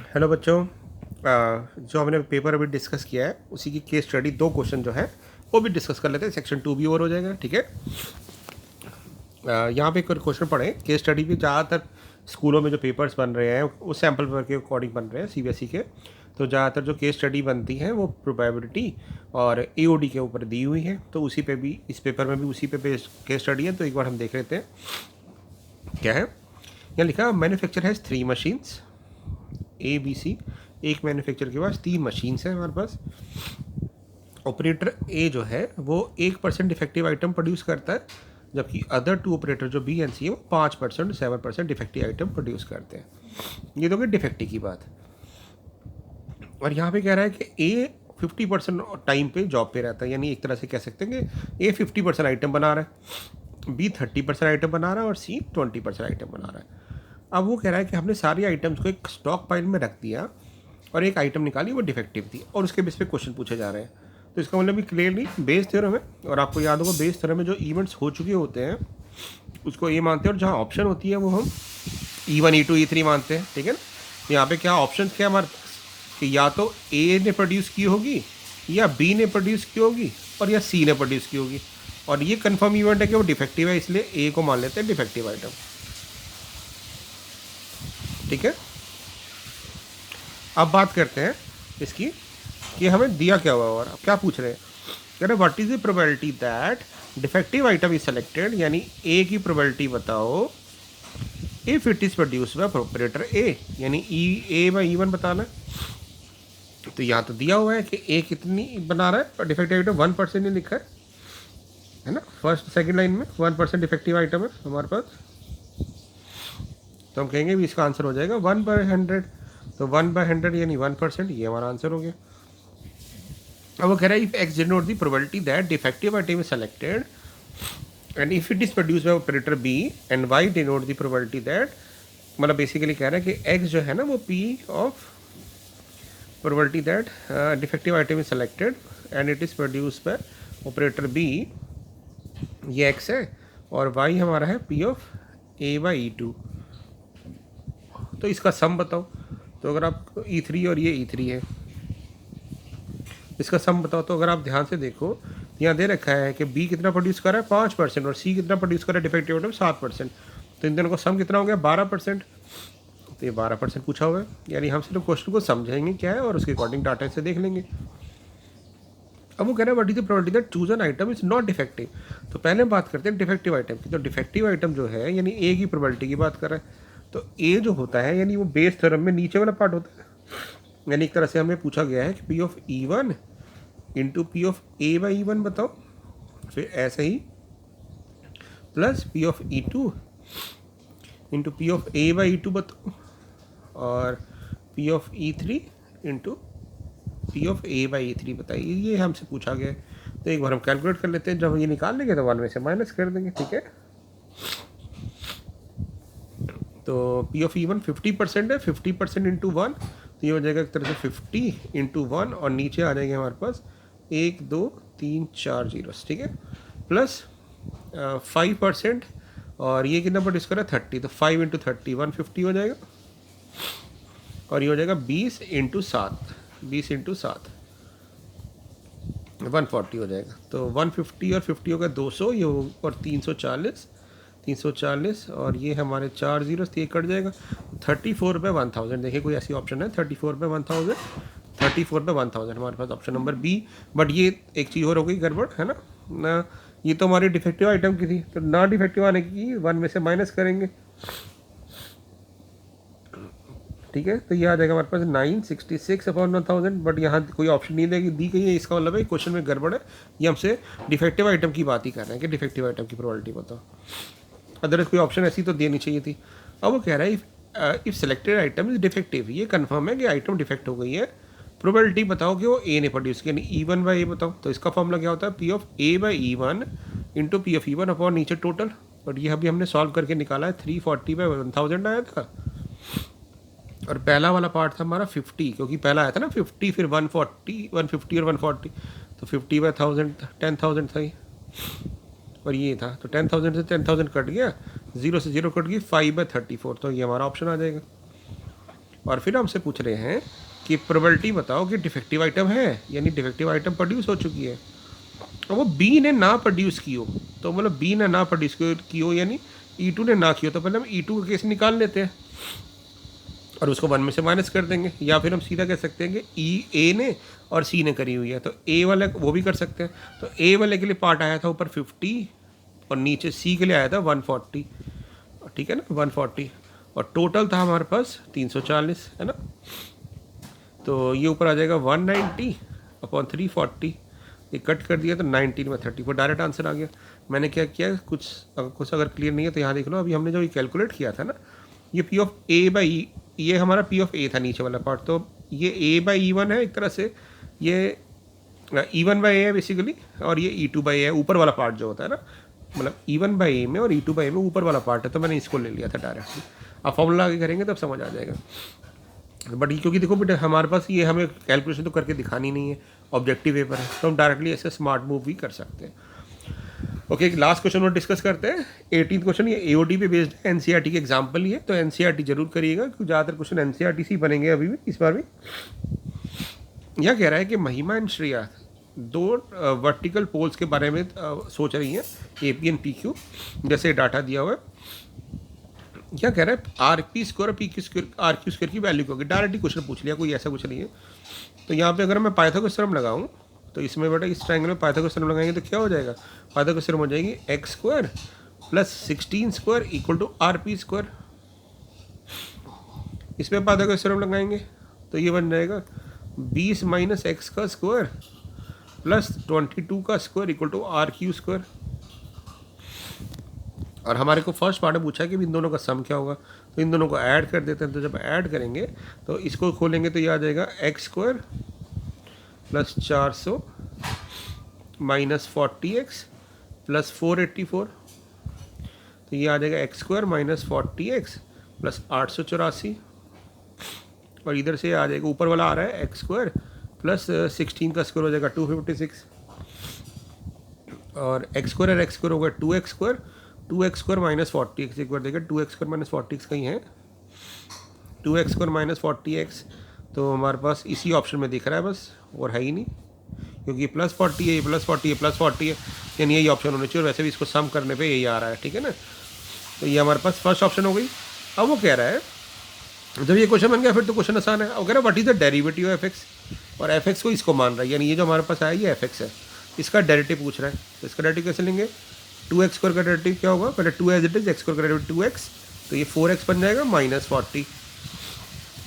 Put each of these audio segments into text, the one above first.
Hello बच्चों। जो हमने पेपर अभी डिस्कस किया है उसी की केस स्टडी 2 क्वेश्चन जो है वो भी डिस्कस कर लेते हैं। सेक्शन 2 भी ओवर हो जाएगा। ठीक है। यहाँ पे एक क्वेश्चन पढ़े। केस स्टडी भी ज़्यादातर स्कूलों में जो पेपर्स बन रहे हैं उस सैम्पल पेपर के अकॉर्डिंग बन रहे हैं सीबीएसई के। तो ज़्यादातर जो केस स्टडी बनती है वो प्रोबेबिलिटी और एओडी के ऊपर दी हुई है। तो उसी पे भी इस पेपर में भी उसी पे बेस्ड केस स्टडी है। तो एक बार हम देख लेते हैं क्या है। यहाँ लिखा manufacture has 3 machines A B C. एक मैन्युफैक्चर के पास 3 मशीन्स हैं हमारे पास। ऑपरेटर ए जो है वो 1% डिफेक्टिव आइटम प्रोड्यूस करता है, जबकि अदर 2 ऑपरेटर जो बी एंड सी है वो 5% 7% डिफेक्टिव आइटम प्रोड्यूस करते हैं। ये तो गई डिफेक्टिव की बात। और यहाँ पे कह रहा है कि ए 50% टाइम पे जॉब पे रहता है, यानी एक तरह से कह सकते हैं कि ए 50% आइटम बना रहा है, बी 30% आइटम बना रहा है और सी 20% आइटम बना रहा है। अब वो कह रहा है कि हमने सारी आइटम्स को एक स्टॉक पाइल में रख दिया और एक आइटम निकाली वो डिफेक्टिव थी और उसके बेस पे क्वेश्चन पूछे जा रहे हैं। तो इसका मतलब भी क्लियरली बेस थ्योरम है। और आपको याद होगा बेस थ्योरम में जो इवेंट्स हो चुके होते हैं उसको ए मानते हैं और जहाँ ऑप्शन होती है वो हम E1 E2 E3 मानते हैं। ठीक है ना। यहाँ पे क्या ऑप्शन क्या हमारे पास कि या तो ए ने प्रोड्यूस की होगी या बी ने प्रोड्यूस की होगी और या सी ने प्रोड्यूस की होगी। और ये कन्फर्म इवेंट है कि वो डिफेक्टिव है, इसलिए ए को मान लेते हैं डिफेक्टिव आइटम। ठीक है। अब बात करते हैं इसकी कि हमें दिया क्या हुआ और अब क्या पूछ रहे हैं। कह रहे what is the probability that defective item is selected, यानी ए की प्रोबेबिलिटी बताओ if it is produce by operator A, यानी ए बाई E1 बताना। तो यहाँ तो दिया हुआ है कि ए कितनी बना रहा है और डिफेक्टिव आइटम 1% ही लिखा है ना। फर्स्ट सेकंड लाइन में 1% डिफेक्टिव आइटम है हमारे पास। तो हम कहेंगे भी इसका आंसर हो जाएगा 1/100। तो 1/100 यानी 1%, ये हमारा आंसर हो गया। अब वो कह रहा है if X denote the probability that defective item is selected and if it is produce by operator B and Y denote the probability that, मतलब बेसिकली कह रहा है कि एक्स जो है ना वो P of probability that defective item is selected and it is produce by operator B, ये एक्स है, और वाई हमारा है P of A by E2। तो इसका सम बताओ। तो अगर आप E3 और ये E3 है, इसका सम बताओ। तो अगर आप ध्यान से देखो यहाँ दे रखा है कि B कितना प्रोड्यूस कर रहा है 5% और C कितना प्रोड्यूस कर रहा है डिफेक्टिव आइटम 7%। तो इन दोनों का सम कितना हो गया 12%। तो ये 12% पूछा हुआ है, यानी हम सिर्फ क्वेश्चन को समझेंगे क्या है और उसके अकॉर्डिंग डाटा से देख लेंगे। अब वो कह रहा है what is the probability that choose an item is not defective. तो पहले हम बात करते हैं डिफेक्टिव आइटम की। तो डिफेक्टिव आइटम जो है यानी ए की प्रोबेबिलिटी की बात कर रहा है। तो ए जो होता है यानी वो बेस थ्योरम में नीचे वाला पार्ट होता है, यानी एक तरह से हमें पूछा गया है कि P of E1 into P of A by E1 बताओ, फिर ऐसे ही plus P of E2 into P of A by E2 बताओ, और P of E3 into P of A by E3 बताइए। ये हमसे पूछा गया है। तो एक बार हम कैलकुलेट कर लेते हैं। जब ये निकाल लेंगे तो 1 में से माइनस कर देंगे। ठीक है। तो पी ऑफ E1 50% है, 50% इंटू 1, तो ये हो जाएगा एक तरह से 50 इंटू 1 और नीचे आ जाएंगे हमारे पास 1 2 3 4 जीरोस। ठीक है। प्लस 5% और ये कितना प्रोड्यूस कर रहा है 30, तो 5 इंटू 30 150 हो जाएगा। और ये हो जाएगा 20 इंटू 7, 20 इंटू 7 140 हो जाएगा। तो 150 और 50 होगा 200, ये और 340 340 और ये हमारे 4 जीरोस, तो ये कट जाएगा 34/1000। देखिए कोई ऐसी ऑप्शन है 34/1000, 34/1000 हमारे पास ऑप्शन नंबर बी। बट ये एक चीज़ और हो गई गड़बड़ है ना, ये तो हमारी डिफेक्टिव आइटम की थी, तो ना डिफेक्टिव आने की 1 में से माइनस करेंगे। ठीक है। तो ये आ जाएगा हमारे पास 966/1000। बट यहाँ कोई ऑप्शन नहीं देगी दी गई है, इसका मतलब है क्वेश्चन में गड़बड़ है। ये हमसे डिफेक्टिव आइटम की बात ही कर रहे हैं कि डिफेक्टिव आइटम की प्रोबेबिलिटी बताओ। अदरवाइज कोई ऑप्शन ऐसी तो देनी चाहिए थी। अब वो कह रहा है if selected item is defective, ये कंफर्म है कि आइटम डिफेक्ट हो गई है, प्रोबेबिलिटी बताओ कि वो ए ने प्रोड्यूस किया, यानी E1 बाई ए बताओ। तो इसका फॉर्मूला क्या होता है P of A by E1 into P of E1 upon नीचे टोटल। और ये अभी हमने सॉल्व करके निकाला है 340/1000 आया था। और पहला वाला पार्ट था हमारा 50, क्योंकि पहला आया था ना 50 फिर 140 150 और 140, तो 50/1000 10,000 था ये। और ये था तो 10,000 से 10,000 कट गया, 0 से 0 कट गई 5/34, तो ये हमारा ऑप्शन आ जाएगा। और फिर हमसे पूछ रहे हैं कि प्रोबेबिलिटी बताओ कि डिफेक्टिव आइटम है, यानी डिफेक्टिव आइटम प्रोड्यूस हो चुकी है और वो बी ने ना प्रोड्यूस की हो। तो मतलब बी ने ना प्रोड्यूस की हो यानी E2 ने ना की हो, तो पहले हम E2 का केस निकाल लेते हैं और उसको 1 में से माइनस कर देंगे। या फिर हम सीधा कह सकते हैं कि ए ने और सी ने करी हुई है, तो ए वाला वो भी कर सकते हैं। तो ए वाले के लिए पार्ट आया था ऊपर 50 और नीचे सी के लिए आया था 140, ठीक है ना, 140, और टोटल था हमारे पास 340, है ना। तो ये ऊपर आ जाएगा 190 अपॉन 340, ये कट कर दिया तो 19 में 34 डायरेक्ट आंसर आ गया। मैंने क्या किया, कुछ अगर क्लियर नहीं है तो यहाँ देख लो। अभी हमने जो ये कैलकुलेट किया था ना, ये P of A by E, ये हमारा पी ऑफ ए था नीचे वाला पार्ट, तो ये ए बाई E1 है एक तरह से, ये E1 बाई ए है बेसिकली, और ये E2 बाई ए है ऊपर वाला पार्ट जो होता है ना, मतलब E1 बाई ए में और E2 बाई ए में ऊपर वाला पार्ट है, तो मैंने इसको ले लिया था डायरेक्टली। अब फॉर्मूला आगे करेंगे तब समझ आ जाएगा। बट ये क्योंकि देखो बेटा हमारे पास ये हमें कैलकुलेशन तो करके दिखानी नहीं है, ऑब्जेक्टिव पेपर है, तो हम डायरेक्टली ऐसे स्मार्ट मूव भी कर सकते हैं। ओके, लास्ट क्वेश्चन और डिस्कस करते हैं। 18th क्वेश्चन, ये एओडी पे बेस्ड है, एनसीईआरटी के एग्जांपल ही है, तो एनसीईआरटी जरूर करिएगा क्योंकि ज़्यादातर क्वेश्चन एनसीईआरटी से ही बनेंगे अभी भी, इस बार भी। यह कह रहा है कि महिमा एंड श्रेया दो वर्टिकल पोल्स के बारे में सोच रही हैं, एपी एंड पीक्यू, जैसे डाटा दिया हुआ है। क्या कह रहा है, R P square P Q square R Q square की वैल्यू क्या होगी, डायरेक्टली क्वेश्चन पूछ लिया, कोई ऐसा कुछ नहीं है। तो यहाँ पे अगर मैं पाइथागोरस थ्योरम लगाऊँ तो इसमें बेटा इस ट्रायंगल में पाइथागोरस थ्योरम लगाएंगे तो क्या हो जाएगा, पाइथागोरस थ्योरम हो जाएगी X square plus 16 square equal to R P square. इसमें पाइथागोरस थ्योरम लगाएंगे तो ये बन जाएगा 20 माइनस एक्स का स्क्वायर प्लस 22 का square equal to R Q square. और हमारे को फर्स्ट पार्ट में पूछा है कि इन दोनों का सम क्या होगा, तो इन दोनों को ऐड कर देते हैं। तो जब ऐड करेंगे तो इसको खोलेंगे तो ये आ जाएगा x square plus 400 minus 40x plus 484, तो ये आ जाएगा x square minus 40x plus 884, और इधर से आ जाएगा ऊपर वाला आ रहा है एक्स स्क्वायर प्लस 16 का स्क्वायर हो जाएगा 256, और एक्स स्क्वायर और एक्स स्क्वायर होगा 2x square, 2x square minus 40x, एक बार देखिए 2x स्क्वायर माइनस 40x कहीं है, 2x स्क्वायर माइनस 40x, तो हमारे पास इसी ऑप्शन में दिख रहा है बस, और है ही नहीं, क्योंकि ये प्लस 40 है, ये प्लस 40 है, प्लस 40 है, यानी यही ऑप्शन होना चाहिए, और वैसे भी इसको सम करने पे यही आ रहा है, ठीक है ना। तो ये हमारे पास फर्स्ट ऑप्शन हो गई। अब वो कह रहा है जब ये क्वेश्चन बन गया फिर तो क्वेश्चन आसान है। वो कह रहा है what is the derivative of x, और एफ एक्स को इसको मान रहा है, यानी ये जो हमारे पास आया ये एफ एक्स है, इसका डेरिवेटिव पूछ रहा है। तो इसका डेरिवेटिव कैसे लेंगे, 2x स्क्वायर का डेरिवेटिव क्या होगा, पहले 2 as it is, X square का डेरिवेटिव 2x, तो ये 4x बन जाएगा माइनस 40,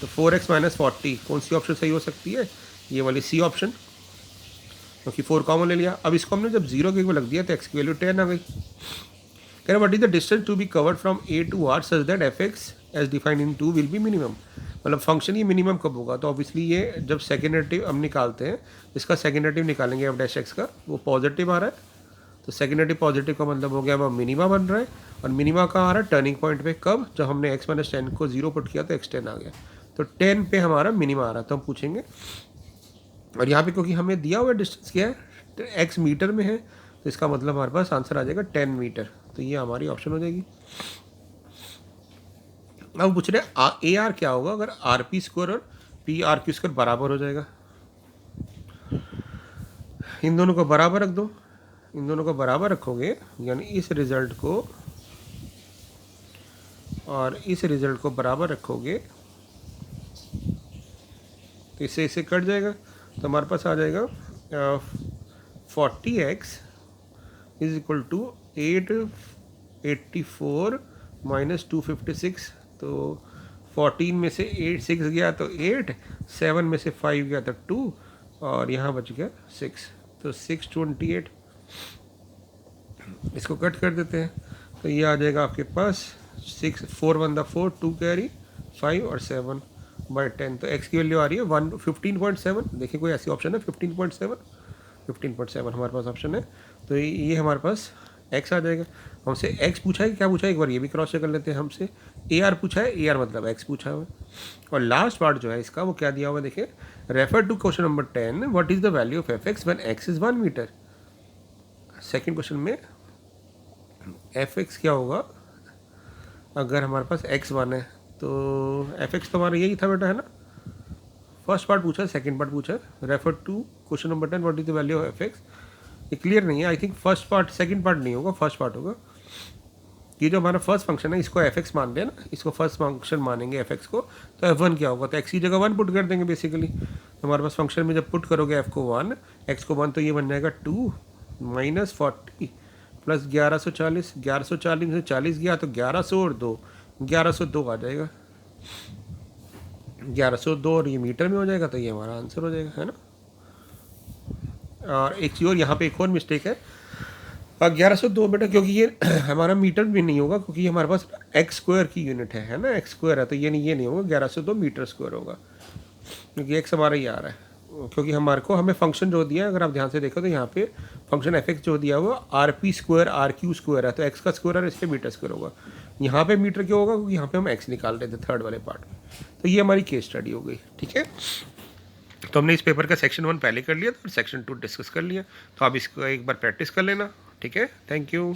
तो 4x माइनस 40 कौन सी ऑप्शन सही हो सकती है, ये वाली सी ऑप्शन, क्योंकि 4 कॉमन ले लिया। अब इसको हमने जब 0 के ऊपर लग दिया तो x की वैल्यू 10 आ गई। कह रहे what is the distance to be covered from a to r such that F X as defined in 2 will be minimum, मतलब फंक्शन ये मिनिमम कब होगा, तो ऑब्वियसली ये जब सेकेंड डेरिवेटिव हम निकालते हैं, इसका सेकेंड डेरिवेटिव निकालेंगे एफ डैश एक्स का, वो पॉजिटिव आ रहा है, तो सेकेंड डेरिवेटिव पॉजिटिव का मतलब हो गया वो मिनिमा बन रहा है, और मिनिमा कहाँ आ रहा है, टर्निंग पॉइंट पे, कब, जब हमने x माइनस 10 को 0 पुट किया तो x 10 आ गया, तो 10 पे हमारा मिनिमा आ रहा है। तो हम पूछेंगे, और यहाँ पे क्योंकि हमें दिया हुआ डिस्टेंस क्या है, x मीटर में है, तो इसका मतलब हमारे पास आंसर आ जाएगा 10 मीटर, तो ये हमारी ऑप्शन हो जाएगी। अब पूछ रहे ए आर क्या होगा अगर आर पी स्क्वायर और पी आर क्यू स्क्वायर बराबर हो जाएगा, इन दोनों को बराबर रख दो, इन दोनों को बराबर रखोगे यानी इस रिजल्ट को और इस रिजल्ट को बराबर रखोगे तो इससे इसे कट जाएगा, तो हमारे पास आ जाएगा 40x is equal to 884 minus 256, तो 14 में से 8 6 गया तो 8, 7 में से 5 गया तो 2, और यहाँ बच गया 6, तो 628, इसको कट कर देते हैं तो ये आ जाएगा आपके पास 6 4 1 4 2 कैरी 5 और 7 बाई 10, तो x की वैल्यू आ रही है 15.7, देखिए कोई ऐसी ऑप्शन है 15.7 हमारे पास ऑप्शन है, तो ये हमारे पास x आ जाएगा। हमसे x पूछा है क्या पूछा है, एक बार ये भी क्रॉस चेक कर लेते हैं। हमसे AR पूछा है, AR मतलब x पूछा हुआ है, और लास्ट पार्ट जो है इसका वो क्या दिया हुआ है देखिए, refer to question number 10, what is the value of F X when x is 1 metre. Second question में एफ एक्स क्या होगा अगर हमारे पास x 1 है, तो एफ एक्स तो हमारा यही था बेटा, है ना। फर्स्ट पार्ट पूछा, सेकंड पार्ट पूछा, refer to question number 10, what is the value of F X. ये क्लियर नहीं है, I think first part, second part नहीं होगा, फर्स्ट पार्ट होगा। ये जो हमारा फर्स्ट फंक्शन है इसको एफ एक्स मान लें ना, इसको फर्स्ट फंक्शन मानेंगे एफ एक्स को, तो एफ वन क्या होगा, तो एक्स की जगह 1 पुट कर देंगे बेसिकली। तो हमारे पास फंक्शन में जब पुट करोगे एफ को 1, एक्स को 1, तो ये बन जाएगा 2 माइनस 40 प्लस 1140, 1140 में से 40 गया तो 1100 और 2, 1102 आ जाएगा, 1102 और ये मीटर में हो जाएगा, तो ये हमारा आंसर हो जाएगा, है ना। और एक चीज़ और यहाँ पे एक और मिस्टेक है, 1102 बेटा, क्योंकि ये हमारा मीटर भी नहीं होगा, क्योंकि ये हमारे पास एक्स स्क्वायर की यूनिट है ना, एक्स स्क्वायर है, तो ये नहीं होगा, 1102 मीटर स्क्वायर होगा, क्योंकि एक्स हमारा ही आ रहा है। क्योंकि हमें फंक्शन जो दिया है, अगर आप ध्यान से देखो तो यहाँ पे फंक्शन एफ एक्स जो दिया हुआ R P square R Q square है, तो एक्स का स्क्वायर और इसके मीटर स्क्वायर होगा। यहाँ पे मीटर क्यों होगा, क्योंकि यहाँ पे हम एक्स निकाल रहे थे थर्ड वाले पार्ट में। तो ये हमारी केस स्टडी हो गई, ठीक है। तो हमने इस पेपर का सेक्शन 1 पहले कर लिया था और सेक्शन 2 डिस्कस कर लिया, तो आप इसको एक बार प्रैक्टिस कर लेना, ठीक है। Thank you.